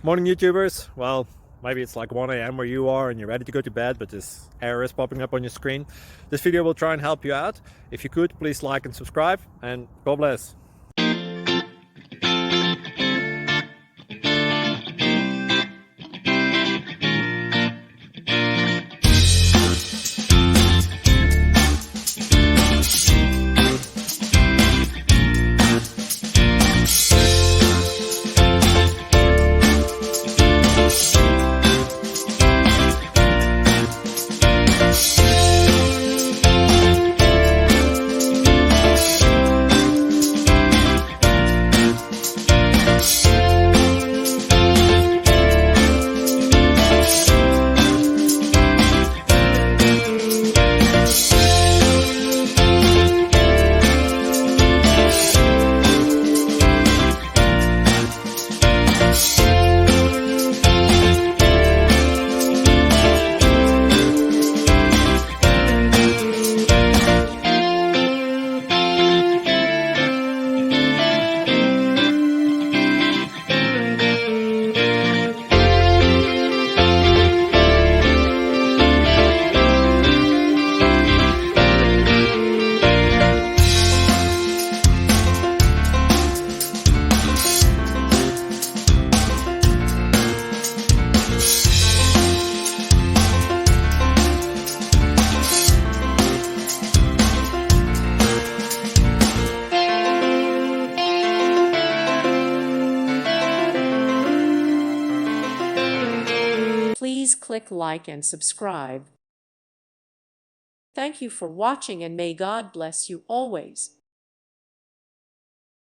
Morning, YouTubers. Well, maybe it's like 1 a.m. where you are and you're ready to go to bed, but this error is popping up on your screen. This video will try and help you out. If you could, please like and subscribe, and God bless. Please click like and subscribe. Thank you for watching, and may God bless you always.